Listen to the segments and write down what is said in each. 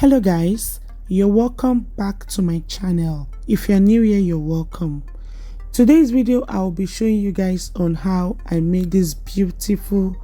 Hello guys, you're welcome back to my channel. If you're new here, you're welcome. Today's video I'll be showing you guys on how I made this beautiful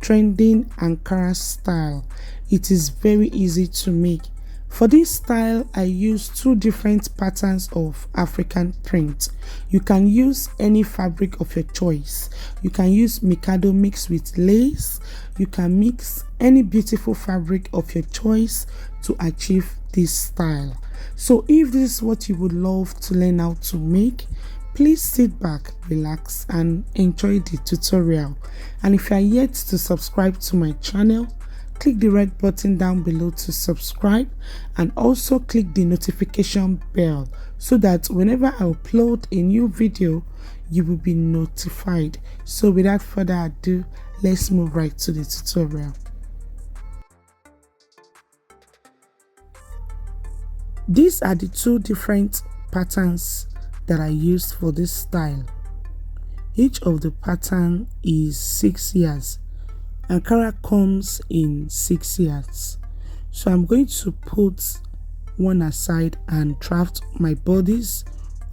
trending Ankara style. It is very easy to make. For this style I use two different patterns of African print. You can use any fabric of your choice. You can use Mikado mixed with lace. You can mix any beautiful fabric of your choice to achieve this style. So if this is what you would love to learn how to make, please sit back, relax and enjoy the tutorial. And if you are yet to subscribe to my channel, click the red button down below to subscribe, and also click the notification bell so that whenever I upload a new video you will be notified. So without further ado, let's move right to the tutorial. These are the two different patterns that I used for this style. Each of the pattern is 6 yards. Ankara comes in 6 yards. So I'm going to put one aside and draft my bodies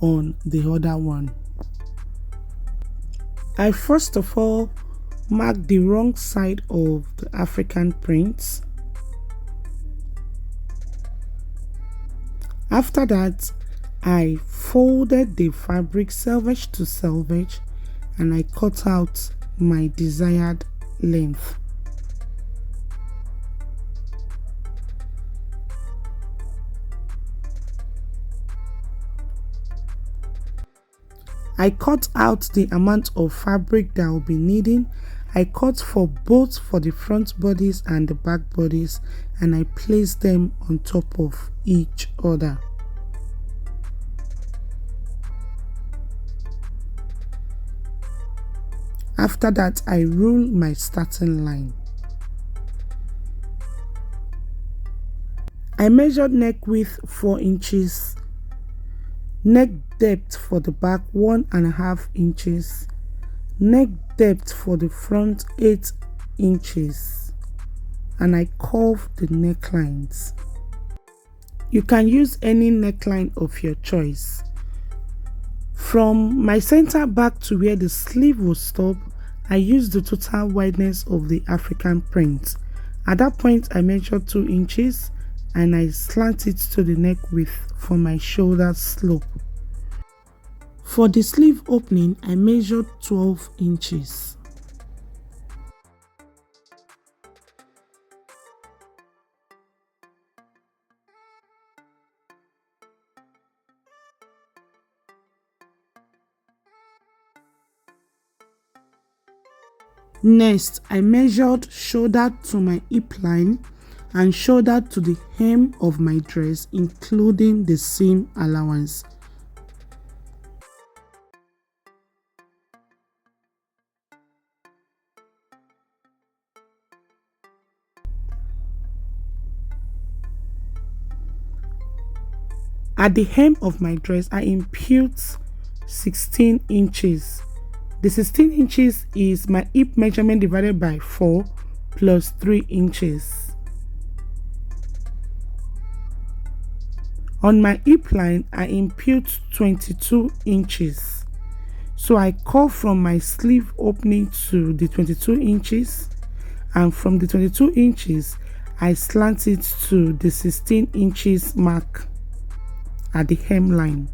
on the other one. I first of all marked the wrong side of the African print. After that, I folded the fabric selvage to selvage and I cut out my desired length. I cut out the amount of fabric that I'll be needing. I cut for both for the front bodies and the back bodies, and I placed them on top of each other. After that, I rule my starting line. I measured neck width 4 inches, neck depth for the back 1.5 inches, neck depth for the front 8 inches, and I curved the necklines. You can use any neckline of your choice. From my center back to where the sleeve will stop, I used the total wideness of the African print. At that point, I measured 2 inches and I slanted to the neck width for my shoulder slope. For the sleeve opening, I measured 12 inches. Next, I measured shoulder to my hip line and shoulder to the hem of my dress, including the seam allowance. At the hem of my dress, I impute 16 inches. The 16 inches is my hip measurement divided by 4 plus 3 inches. On my hip line, I impute 22 inches. So I curve from my sleeve opening to the 22 inches, and from the 22 inches, I slant it to the 16 inches mark at the hemline.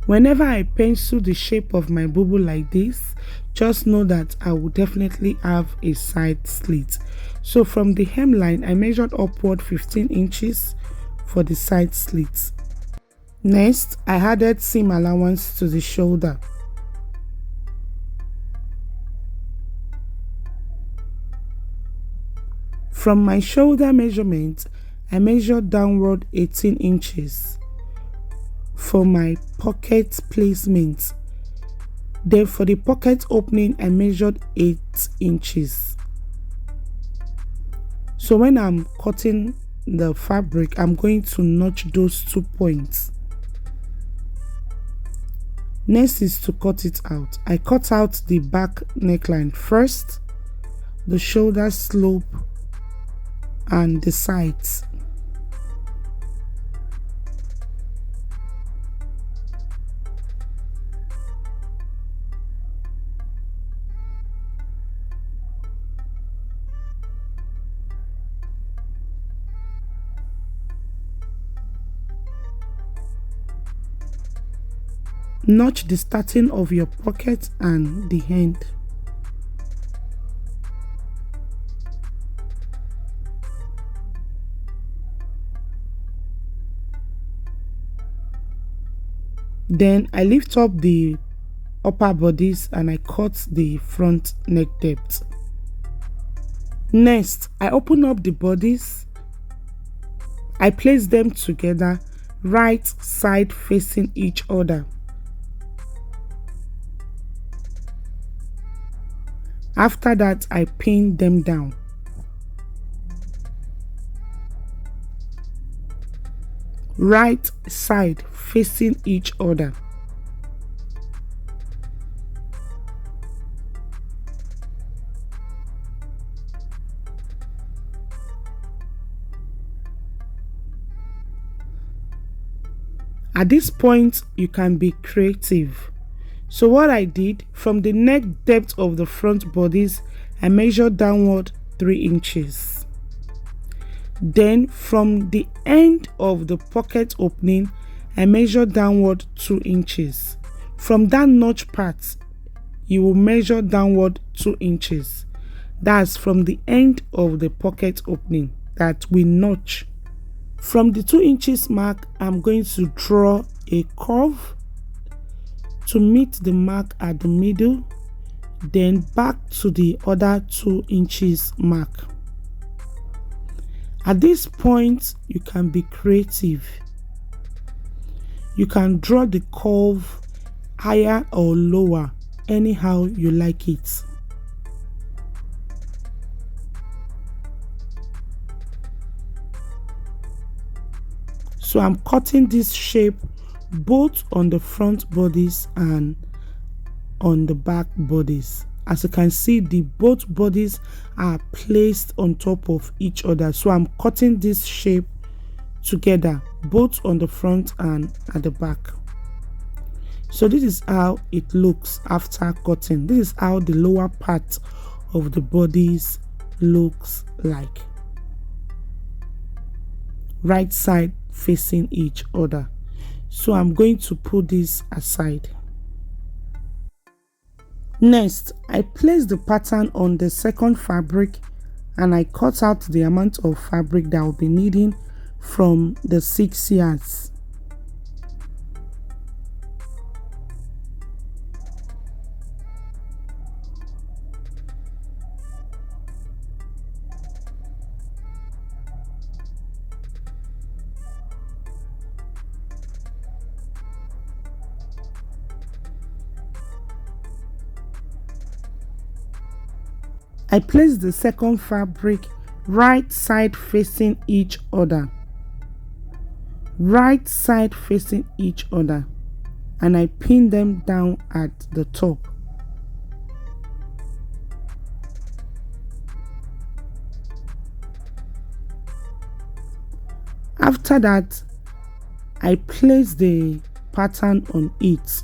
Whenever I pencil the shape of my bubu like this, just know that I will definitely have a side slit. So from the hemline, I measured upward 15 inches for the side slits. Next, I added seam allowance to the shoulder. From my shoulder measurement, I measured downward 18 inches. For my pocket placement, then for the pocket opening, I measured 8 inches. So when I'm cutting the fabric, I'm going to notch those 2 points. Next is to cut it out. I cut out the back neckline first, the shoulder slope, and the sides. Notch the starting of your pocket and the end. Then I lift up the upper bodice and I cut the front neck depth. Next, I open up the bodice. I place them together, right side facing each other. After that, I pin them down. Right side facing each other. At this point, you can be creative. So what I did, from the neck depth of the front bodice, I measured downward 3 inches. Then from the end of the pocket opening, I measured downward 2 inches. From that notch part, you will measure downward 2 inches. That's from the end of the pocket opening that we notch. From the 2 inches mark, I'm going to draw a curve to meet the mark at the middle, then back to the other 2 inches mark. At this point, you can be creative. You can draw the curve higher or lower, anyhow you like it. So I'm cutting this shape both on the front bodies and on the back bodies. As you can see, the both bodies are placed on top of each other. So I'm cutting this shape together, both on the front and at the back. So this is how it looks after cutting. This is how the lower part of the bodies looks like. Right side facing each other. So I'm going to put this aside. Next, I place the pattern on the second fabric and I cut out the amount of fabric that I'll be needing from the 6 yards. I place the second fabric right side facing each other. Right side facing each other. And I pin them down at the top. After that, I place the pattern on it.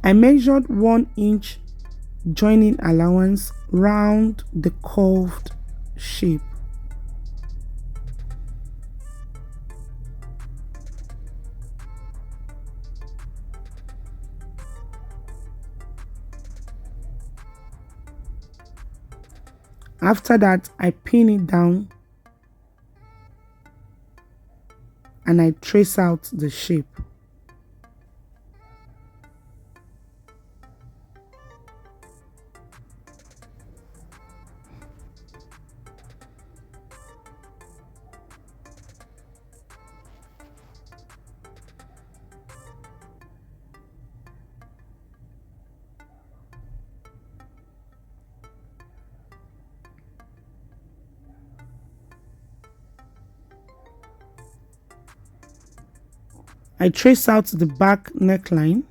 I measured 1 inch joining allowance round the curved shape. After that, I pin it down and I trace out the shape. I trace out the back neckline.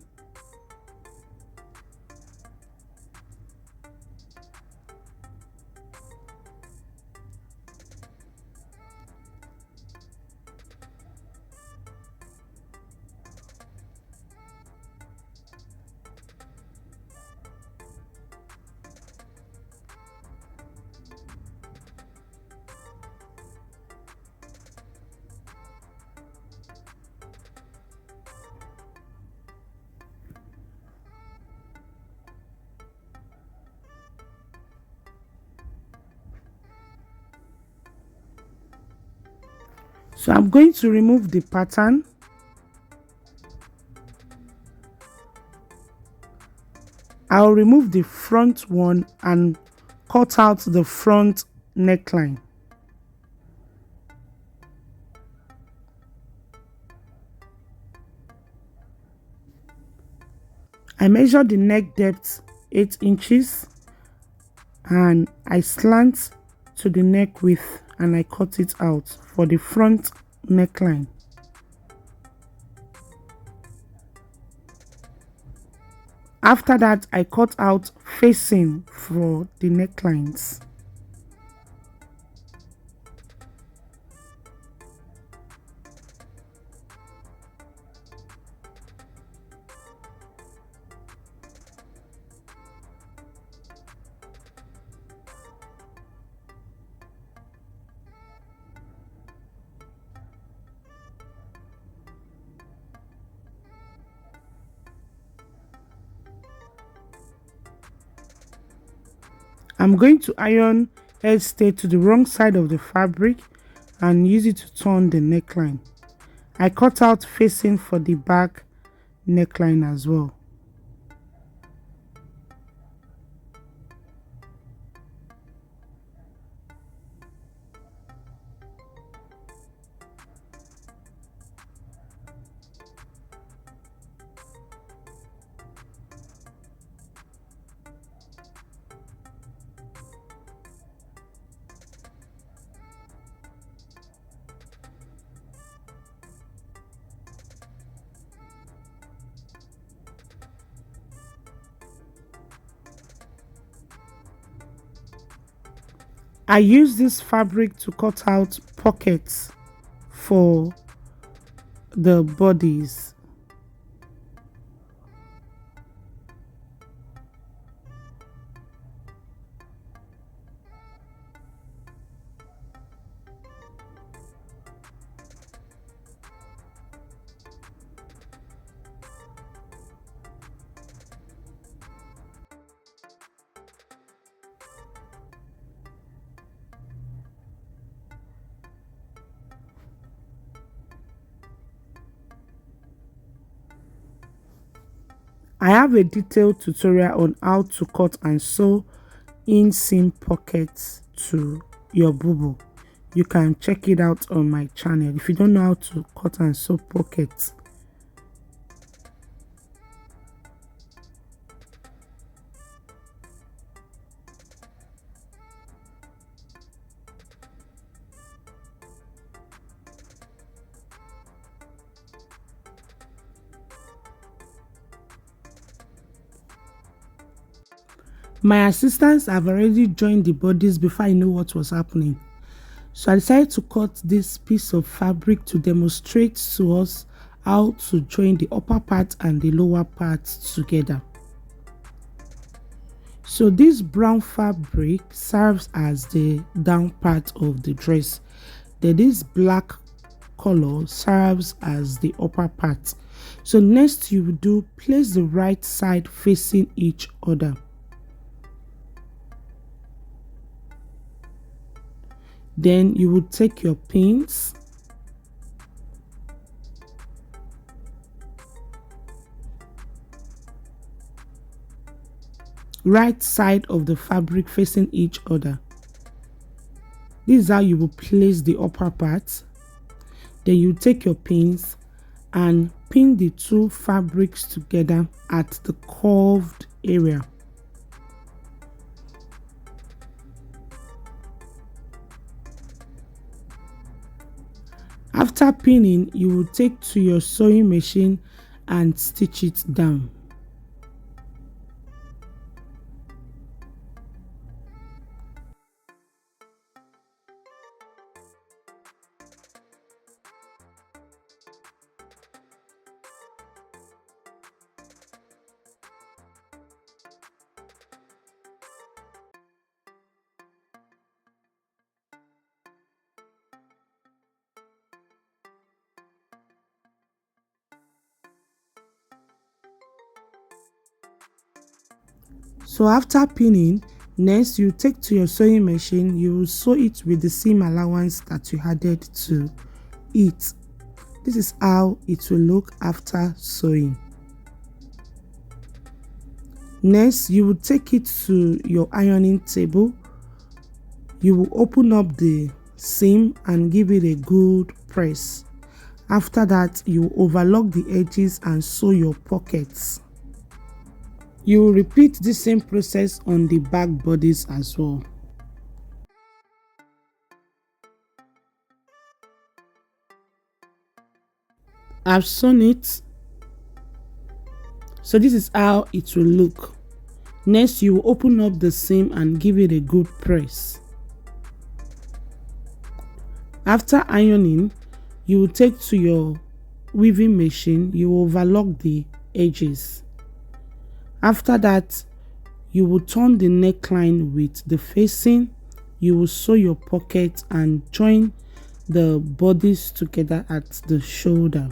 So I'm going to remove the pattern. I'll remove the front one and cut out the front neckline. I measure the neck depth 8 inches and I slant to the neck width and I cut it out for the front neckline. After that, I cut out facing for the necklines. I'm going to iron edge stay to the wrong side of the fabric and use it to turn the neckline. I cut out facing for the back neckline as well. I use this fabric to cut out pockets for the bodies. I have a detailed tutorial on how to cut and sew inseam pockets to your bubu. You can check it out on my channel if you don't know how to cut and sew pockets. My assistants have already joined the bodies before I know what was happening. So I decided to cut this piece of fabric to demonstrate to us how to join the upper part and the lower part together. So this brown fabric serves as the down part of the dress. Then this black color serves as the upper part. So next you will do place the right side facing each other. Then you will take your pins right side of the fabric facing each other. This is how you will place the upper part. Then you take your pins and pin the two fabrics together at the curved area. After pinning, you will take to your sewing machine and stitch it down. So after pinning, next you take to your sewing machine, you will sew it with the seam allowance that you added to it. This is how it will look after sewing. Next, you will take it to your ironing table. You will open up the seam and give it a good press. After that, you will overlock the edges and sew your pockets. You will repeat the same process on the back bodies as well. I've sewn it, so this is how it will look. Next, you will open up the seam and give it a good press. After ironing, you will take to your weaving machine. You will overlock the edges. After that, you will turn the neckline with the facing. You will sew your pocket and join the bodies together at the shoulder.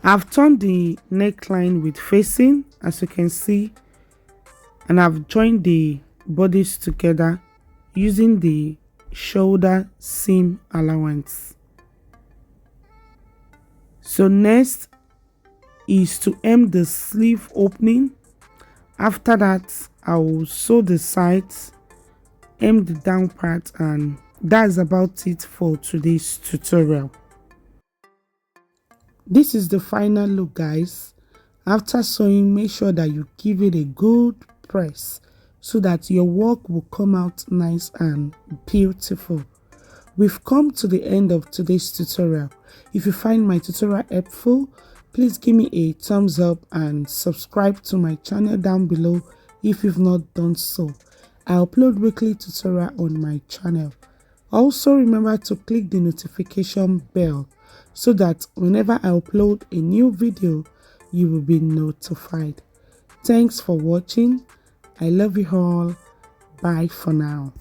I've turned the neckline with facing, as you can see, and I've joined the bodies together using the shoulder seam allowance. So next is to hem the sleeve opening. After that, I will sew the sides, hem the down part, and that's about it for today's tutorial. This is the final look, guys. After sewing, make sure that you give it a good press so that your work will come out nice and beautiful. We've come to the end of today's tutorial. If you find my tutorial helpful, please give me a thumbs up and subscribe to my channel down below if you've not done so. I upload weekly tutorial on my channel. Also remember to click the notification bell so that whenever I upload a new video, you will be notified. Thanks for watching. I love you all. Bye for now.